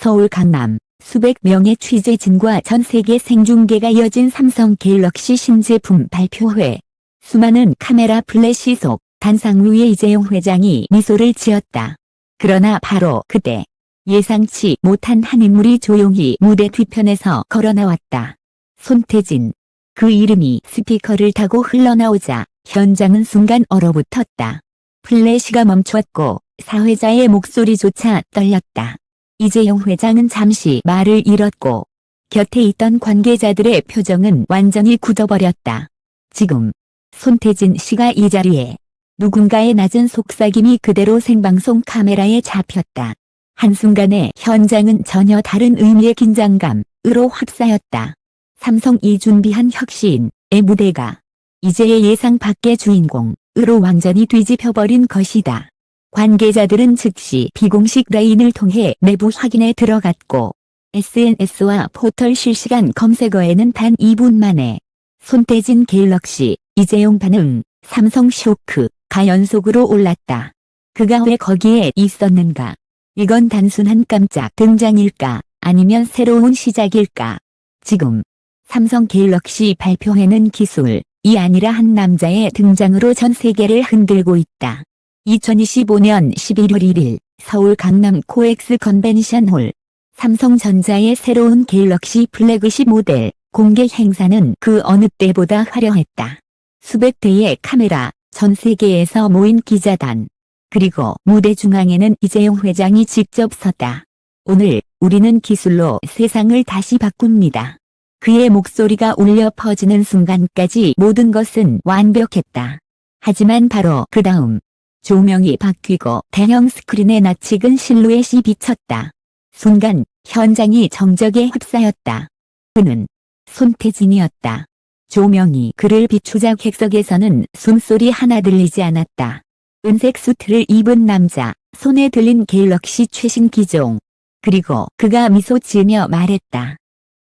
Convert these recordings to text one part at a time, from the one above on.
서울 강남 수백 명의 취재진과 전 세계 생중계가 이어진 삼성 갤럭시 신제품 발표회. 수많은 카메라 플래시 속 단상 위에 이재용 회장이 미소를 지었다. 그러나 바로 그때 예상치 못한 한 인물이 조용히 무대 뒤편에서 걸어나왔다. 손태진. 그 이름이 스피커를 타고 흘러나오자 현장은 순간 얼어붙었다. 플래시가 멈췄고 사회자의 목소리조차 떨렸다. 이재용 회장은 잠시 말을 잃었고 곁에 있던 관계자들의 표정은 완전히 굳어버렸다. 지금 손태진 씨가 이 자리에 누군가의 낮은 속삭임이 그대로 생방송 카메라에 잡혔다. 한순간에 현장은 전혀 다른 의미의 긴장감으로 휩싸였다. 삼성이 준비한 혁신의 무대가 이제의 예상 밖의 주인공으로 완전히 뒤집혀버린 것이다. 관계자들은 즉시 비공식 라인을 통해 내부 확인에 들어갔고 SNS와 포털 실시간 검색어에는 단 2분 만에 손태진 갤럭시, 이재용 반응, 삼성 쇼크가 연속으로 올랐다. 그가 왜 거기에 있었는가? 이건 단순한 깜짝 등장일까? 아니면 새로운 시작일까? 지금 삼성 갤럭시 발표회는 기술이 아니라 한 남자의 등장으로 전 세계를 흔들고 있다. 2025년 11월 1일 서울 강남 코엑스 컨벤션홀 삼성전자의 새로운 갤럭시 플래그십 모델 공개 행사는 그 어느 때보다 화려했다. 수백 대의 카메라, 전 세계에서 모인 기자단, 그리고 무대 중앙에는 이재용 회장이 직접 섰다. 오늘 우리는 기술로 세상을 다시 바꿉니다. 그의 목소리가 울려 퍼지는 순간까지 모든 것은 완벽했다. 하지만 바로 그 다음 조명이 바뀌고 대형 스크린에 낯익은 실루엣이 비쳤다. 순간 현장이 정적에 휩싸였다. 그는 손태진이었다. 조명이 그를 비추자 객석에서는 숨소리 하나 들리지 않았다. 은색 수트를 입은 남자, 손에 들린 갤럭시 최신 기종. 그리고 그가 미소 지으며 말했다.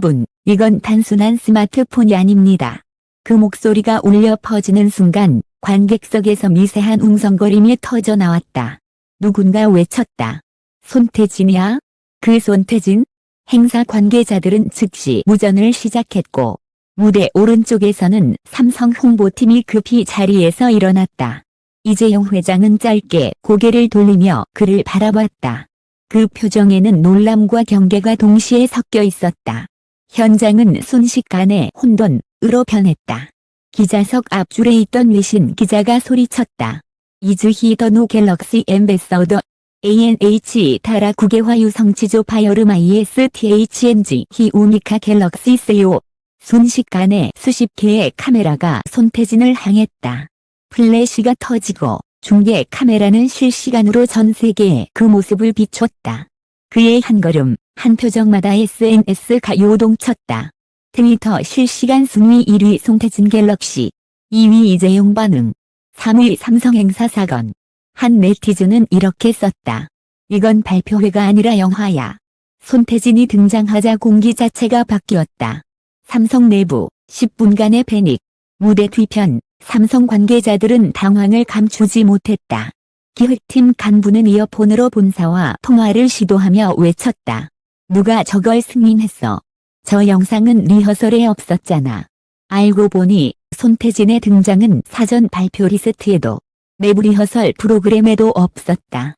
여러분, 이건 단순한 스마트폰이 아닙니다. 그 목소리가 울려 퍼지는 순간 관객석에서 미세한 웅성거림이 터져 나왔다. 누군가 외쳤다. 손태진이야? 그 손태진? 행사 관계자들은 즉시 무전을 시작했고 무대 오른쪽에서는 삼성 홍보팀이 급히 자리에서 일어났다. 이재용 회장은 짧게 고개를 돌리며 그를 바라봤다. 그 표정에는 놀람과 경계가 동시에 섞여 있었다. 현장은 순식간에 혼돈으로 변했다. 기자석 앞줄에 있던 외신 기자가 소리쳤다. 이즈히 더노 갤럭시 엠베서더 ANH 타라 국외화 유성치조 파이어름 ISTHNG 히 우니카 갤럭시 세요. 순식간에 수십 개의 카메라가 손태진을 향했다. 플래시가 터지고 중계 카메라는 실시간으로 전 세계에 그 모습을 비췄다. 그의 한 걸음, 한 표정마다 SNS가 요동쳤다. 트위터 실시간 순위 1위 손태진 갤럭시, 2위 이재용 반응, 3위 삼성 행사 사건. 한 네티즌은 이렇게 썼다. 이건 발표회가 아니라 영화야. 손태진이 등장하자 공기 자체가 바뀌었다. 삼성 내부 10분간의 패닉. 무대 뒤편 삼성 관계자들은 당황을 감추지 못했다. 기획팀 간부는 이어폰으로 본사와 통화를 시도하며 외쳤다. 누가 저걸 승인했어? 저 영상은 리허설에 없었잖아. 알고 보니 손태진의 등장은 사전 발표 리스트에도 내부 리허설 프로그램에도 없었다.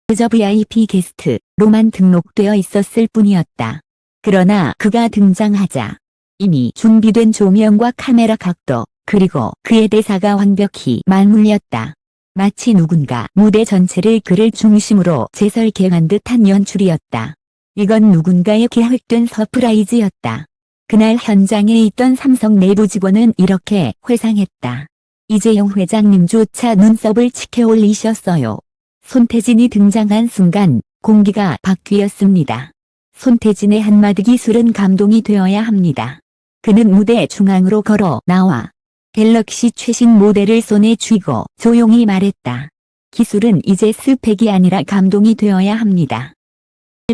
그저 VIP 게스트로만 등록되어 있었을 뿐이었다. 그러나 그가 등장하자 이미 준비된 조명과 카메라 각도 그리고 그의 대사가 완벽히 맞물렸다. 마치 누군가 무대 전체를 그를 중심으로 재설계한 듯한 연출이었다. 이건 누군가의 계획된 서프라이즈였다. 그날 현장에 있던 삼성 내부 직원은 이렇게 회상했다. 이재용 회장님조차 눈썹을 치켜 올리셨어요. 손태진이 등장한 순간 공기가 바뀌었습니다. 손태진의 한마디 기술은 감동이 되어야 합니다. 그는 무대 중앙으로 걸어 나와 갤럭시 최신 모델을 손에 쥐고 조용히 말했다. 기술은 이제 스펙이 아니라 감동이 되어야 합니다.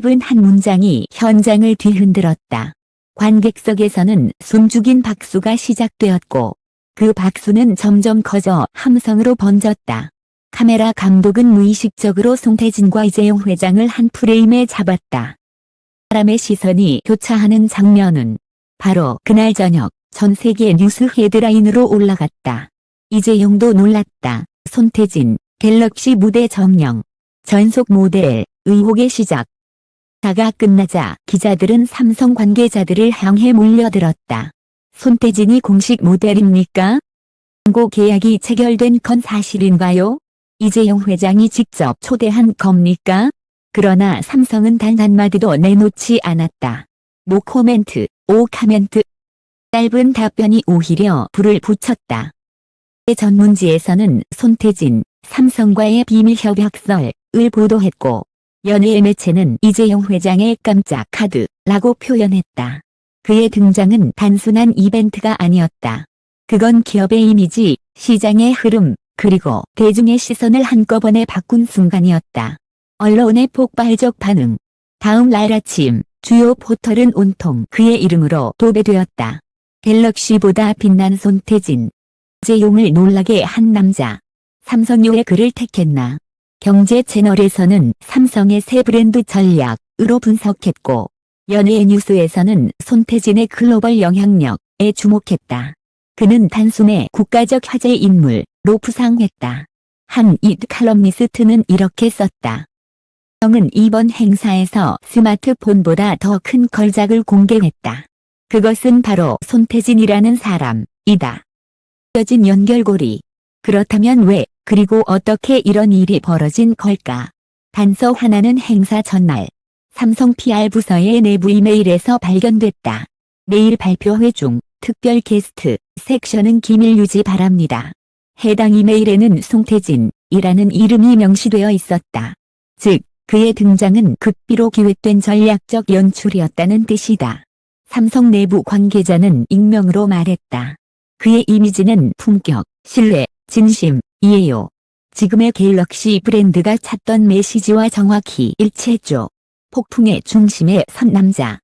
짧은 한 문장이 현장을 뒤흔들었다. 관객석에서는 숨죽인 박수가 시작되었고 그 박수는 점점 커져 함성으로 번졌다. 카메라 감독은 무의식적으로 손태진과 이재용 회장을 한 프레임에 잡았다. 사람의 시선이 교차하는 장면은 바로 그날 저녁 전 세계 뉴스 헤드라인으로 올라갔다. 이재용도 놀랐다. 손태진, 갤럭시 무대 점령. 전속 모델, 의혹의 시작. 다가 끝나자 기자들은 삼성 관계자들을 향해 몰려들었다. 손태진이 공식 모델입니까? 광고 계약이 체결된 건 사실인가요? 이재용 회장이 직접 초대한 겁니까? 그러나 삼성은 단 한마디도 내놓지 않았다. 노 코멘트, 오 카멘트. 짧은 답변이 오히려 불을 붙였다. 전문지에서는 손태진, 삼성과의 비밀 협약설을 보도했고, 연예 매체는 이재용 회장의 깜짝 카드라고 표현했다. 그의 등장은 단순한 이벤트가 아니었다. 그건 기업의 이미지, 시장의 흐름, 그리고 대중의 시선을 한꺼번에 바꾼 순간이었다. 언론의 폭발적 반응. 다음 날 아침, 주요 포털은 온통 그의 이름으로 도배되었다. 갤럭시보다 빛난 손태진. 이재용을 놀라게 한 남자. 삼성이 왜 그를 택했나? 경제 채널에서는 삼성의 새 브랜드 전략으로 분석했고, 연예 뉴스에서는 손태진의 글로벌 영향력에 주목했다. 그는 단숨에 국가적 화제 인물로 부상했다. 한 칼럼니스트는 이렇게 썼다. 삼성은 이번 행사에서 스마트폰보다 더 큰 걸작을 공개했다. 그것은 바로 손태진이라는 사람이다. 이어진 연결고리. 그렇다면 왜, 그리고 어떻게 이런 일이 벌어진 걸까? 단서 하나는 행사 전날 삼성 PR 부서의 내부 이메일에서 발견됐다. 내일 발표회 중 특별 게스트 섹션은 기밀 유지 바랍니다. 해당 이메일에는 손태진이라는 이름이 명시되어 있었다. 즉, 그의 등장은 극비로 기획된 전략적 연출이었다는 뜻이다. 삼성 내부 관계자는 익명으로 말했다. 그의 이미지는 품격, 신뢰, 진심이에요. 지금의 갤럭시 브랜드가 찾던 메시지와 정확히 일치했죠. 폭풍의 중심에 선 남자.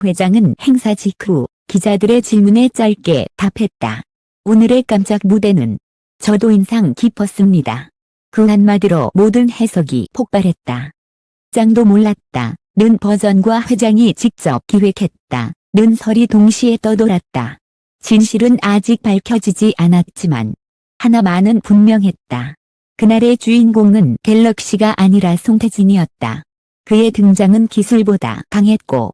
회장은 행사 직후 기자들의 질문에 짧게 답했다. 오늘의 깜짝 무대는 저도 인상 깊었습니다. 그 한마디로 모든 해석이 폭발했다. 장도 몰랐다. 는 버전과 회장이 직접 기획했다. 는 설이 동시에 떠돌았다. 진실은 아직 밝혀지지 않았지만 하나만은 분명했다. 그날의 주인공은 갤럭시가 아니라 손태진이었다. 그의 등장은 기술보다 강했고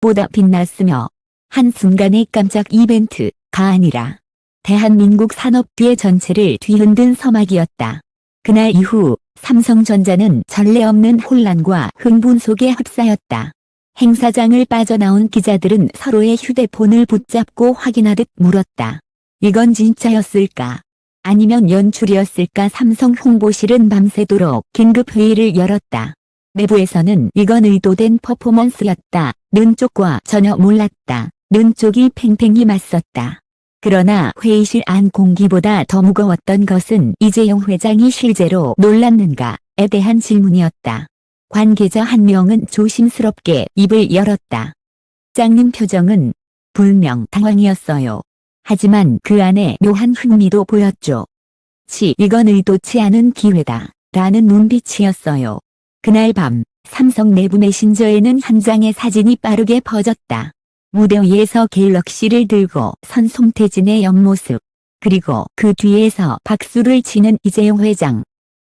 보다 빛났으며 한순간의 깜짝 이벤트가 아니라 대한민국 산업계의 전체를 뒤흔든 서막이었다. 그날 이후 삼성전자는 전례 없는 혼란과 흥분 속에 휩싸였다. 행사장을 빠져나온 기자들은 서로의 휴대폰을 붙잡고 확인하듯 물었다. 이건 진짜였을까? 아니면 연출이었을까? 삼성 홍보실은 밤새도록 긴급회의를 열었다. 내부에서는 이건 의도된 퍼포먼스였다. 는 쪽과 전혀 몰랐다. 는 쪽이 팽팽히 맞섰다. 그러나 회의실 안 공기보다 더 무거웠던 것은 이재용 회장이 실제로 놀랐는가에 대한 질문이었다. 관계자 한 명은 조심스럽게 입을 열었다. 장님 표정은 분명 당황이었어요. 하지만 그 안에 묘한 흥미도 보였죠. 이건 의도치 않은 기회다. 라는 눈빛이었어요. 그날 밤 삼성 내부 메신저에는 한 장의 사진이 빠르게 퍼졌다. 무대 위에서 갤럭시를 들고 선 손태진의 옆모습. 그리고 그 뒤에서 박수를 치는 이재용 회장.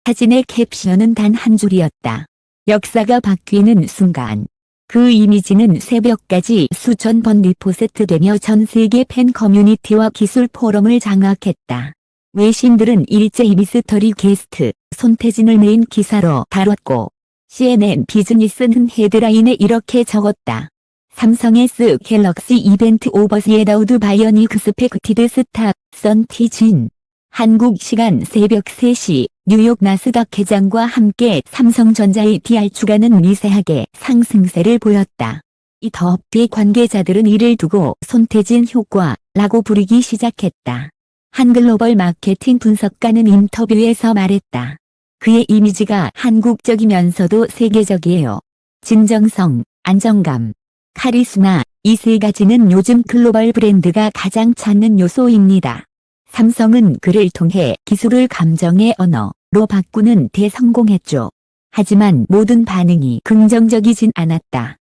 사진의 캡션은 단 한 줄이었다. 역사가 바뀌는 순간. 그 이미지는 새벽까지 수천 번 리포스트되며 전 세계 팬 커뮤니티와 기술 포럼을 장악했다. 외신들은 일제히 미스터리 게스트 손태진을 메인 기사로 다뤘고 CNN 비즈니스는 헤드라인에 이렇게 적었다. 삼성의 갤럭시 이벤트 오버스 위다우트 바이언 익스펙티드 스탑 손태진. 한국 시간 새벽 3시 뉴욕 나스닥 개장과 함께 삼성전자의 DR 주가는 미세하게 상승세를 보였다. 이 더업계 관계자들은 이를 두고 손태진 효과라고 부르기 시작했다. 한 글로벌 마케팅 분석가는 인터뷰에서 말했다. 그의 이미지가 한국적이면서도 세계적이에요. 진정성, 안정감, 카리스마, 이 세 가지는 요즘 글로벌 브랜드가 가장 찾는 요소입니다. 삼성은 그를 통해 기술을 감정의 언어로 바꾸는 데 성공했죠. 하지만 모든 반응이 긍정적이진 않았다.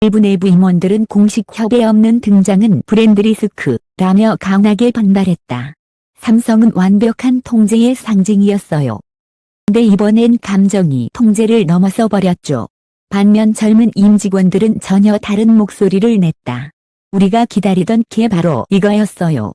일부 내부 임원들은 공식 협의 없는 등장은 브랜드 리스크라며 강하게 반발했다. 삼성은 완벽한 통제의 상징이었어요. 근데 이번엔 감정이 통제를 넘어서 버렸죠. 반면 젊은 임직원들은 전혀 다른 목소리를 냈다. 우리가 기다리던 게 바로 이거였어요.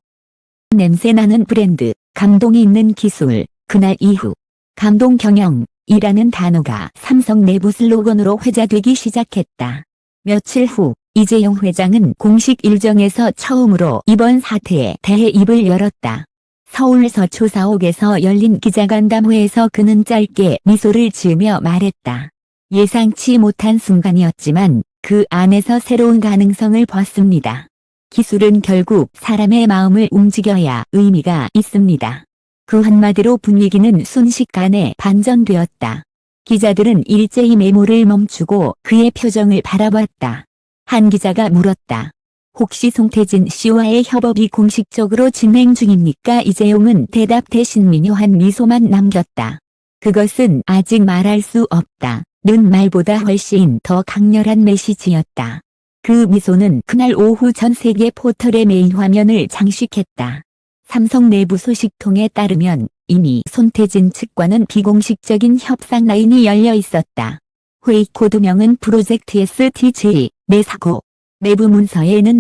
냄새나는 브랜드, 감동이 있는 기술. 그날 이후 감동 경영이라는 단어가 삼성 내부 슬로건으로 회자되기 시작했다. 며칠 후 이재용 회장은 공식 일정에서 처음으로 이번 사태에 대해 입을 열었다. 서울 서초사옥에서 열린 기자간담회에서 그는 짧게 미소를 지으며 말했다. 예상치 못한 순간이었지만 그 안에서 새로운 가능성을 봤습니다. 기술은 결국 사람의 마음을 움직여야 의미가 있습니다. 그 한마디로 분위기는 순식간에 반전되었다. 기자들은 일제히 메모를 멈추고 그의 표정을 바라봤다. 한 기자가 물었다. 혹시 송태진 씨와의 협업이 공식적으로 진행 중입니까? 이재용은 대답 대신 미묘한 미소만 남겼다. 그것은 아직 말할 수 없다. 는 말보다 훨씬 더 강렬한 메시지였다. 그 미소는 그날 오후 전 세계 포털의 메인 화면을 장식했다. 삼성 내부 소식통에 따르면 이미 손태진 측과는 비공식적인 협상 라인이 열려 있었다. 회의 코드명은 프로젝트 STJ, 내사고. 내부 문서에는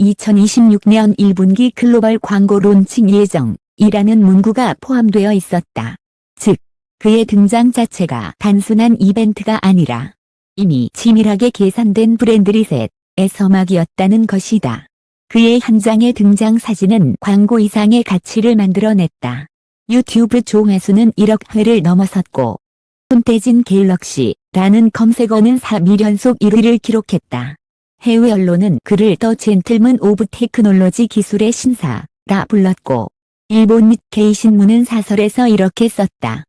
-2026년 1분기 글로벌 광고 론칭 예정이라는 문구가 포함되어 있었다. 즉, 그의 등장 자체가 단순한 이벤트가 아니라 이미 치밀하게 계산된 브랜드 리셋의 서막이었다는 것이다. 그의 한 장의 등장 사진은 광고 이상의 가치를 만들어냈다. 유튜브 조회수는 1억 회를 넘어섰고 손태진 갤럭시라는 검색어는 4일 연속 1위를 기록했다. 해외 언론은 그를 더 젠틀맨 오브 테크놀로지 기술의 신사라 불렀고 일본 니케이 신문은 사설에서 이렇게 썼다.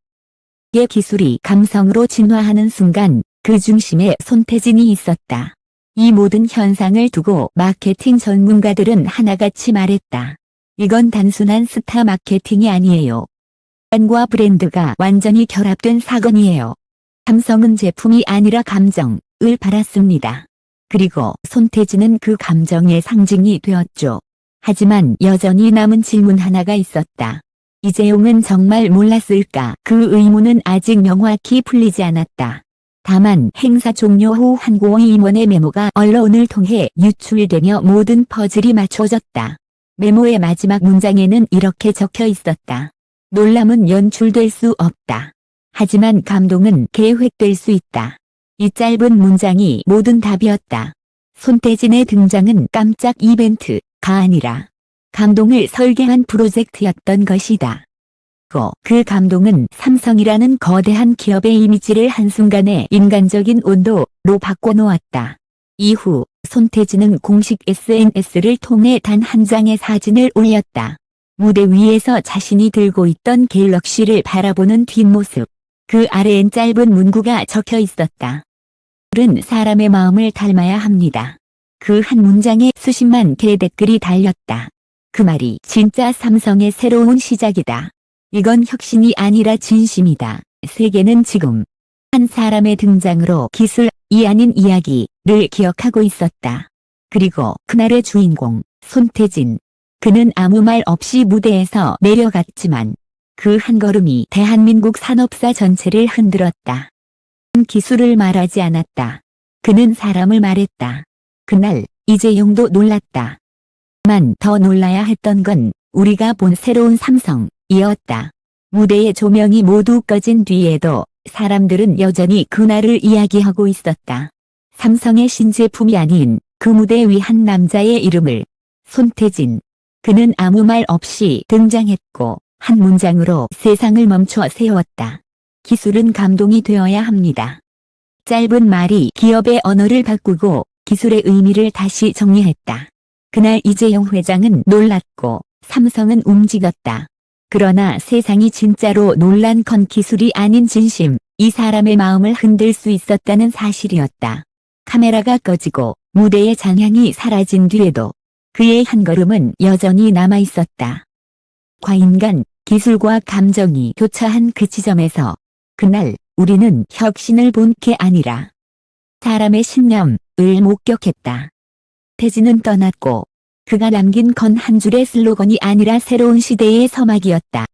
의 기술이 감성으로 진화하는 순간 그 중심에 손태진이 있었다. 이 모든 현상을 두고 마케팅 전문가들은 하나같이 말했다. 이건 단순한 스타 마케팅이 아니에요. brand과 브랜드가 완전히 결합된 사건이에요. 삼성은 제품이 아니라 감정을 팔았습니다. 그리고 손태진은 그 감정의 상징이 되었죠. 하지만 여전히 남은 질문 하나가 있었다. 이재용은 정말 몰랐을까? 그 의문은 아직 명확히 풀리지 않았다. 다만 행사 종료 후 한고의 임원의 메모가 언론을 통해 유출되며 모든 퍼즐이 맞춰졌다. 메모의 마지막 문장에는 이렇게 적혀 있었다. 놀람은 연출될 수 없다. 하지만 감동은 계획될 수 있다. 이 짧은 문장이 모든 답이었다. 손태진의 등장은 깜짝 이벤트가 아니라 감동을 설계한 프로젝트였던 것이다. 그 감동은 삼성이라는 거대한 기업의 이미지를 한순간에 인간적인 온도로 바꿔놓았다. 이후 손태진은 공식 SNS를 통해 단 한 장의 사진을 올렸다. 무대 위에서 자신이 들고 있던 갤럭시를 바라보는 뒷모습. 그 아래엔 짧은 문구가 적혀 있었다. 은 사람의 마음을 닮아야 합니다. 그 한 문장에 수십만 개의 댓글이 달렸다. 그 말이 진짜 삼성의 새로운 시작이다. 이건 혁신이 아니라 진심이다. 세계는 지금 한 사람의 등장으로 기술이 아닌 이야기를 기억하고 있었다. 그리고 그날의 주인공 손태진. 그는 아무 말 없이 무대에서 내려갔지만 그 한 걸음이 대한민국 산업사 전체를 흔들었다. 기술을 말하지 않았다. 그는 사람을 말했다. 그날 이재용도 놀랐다. 만 더 놀라야 했던 건 우리가 본 새로운 삼성이었다. 무대의 조명이 모두 꺼진 뒤에도 사람들은 여전히 그날을 이야기하고 있었다. 삼성의 신제품이 아닌 그 무대 위 한 남자의 이름을. 손태진. 그는 아무 말 없이 등장했고 한 문장으로 세상을 멈춰 세웠다. 기술은 감동이 되어야 합니다. 짧은 말이 기업의 언어를 바꾸고 기술의 의미를 다시 정리했다. 그날 이재용 회장은 놀랐고 삼성은 움직였다. 그러나 세상이 진짜로 놀란 건 기술이 아닌 진심, 이 사람의 마음을 흔들 수 있었다는 사실이었다. 카메라가 꺼지고 무대의 장향이 사라진 뒤에도 그의 한 걸음은 여전히 남아있었다. 과인간, 기술과 감정이 교차한 그 지점에서 그날 우리는 혁신을 본 게 아니라 사람의 신념, 목격했다. 태진은 떠났고 그가 남긴 건 한 줄의 슬로건이 아니라 새로운 시대의 서막이었다.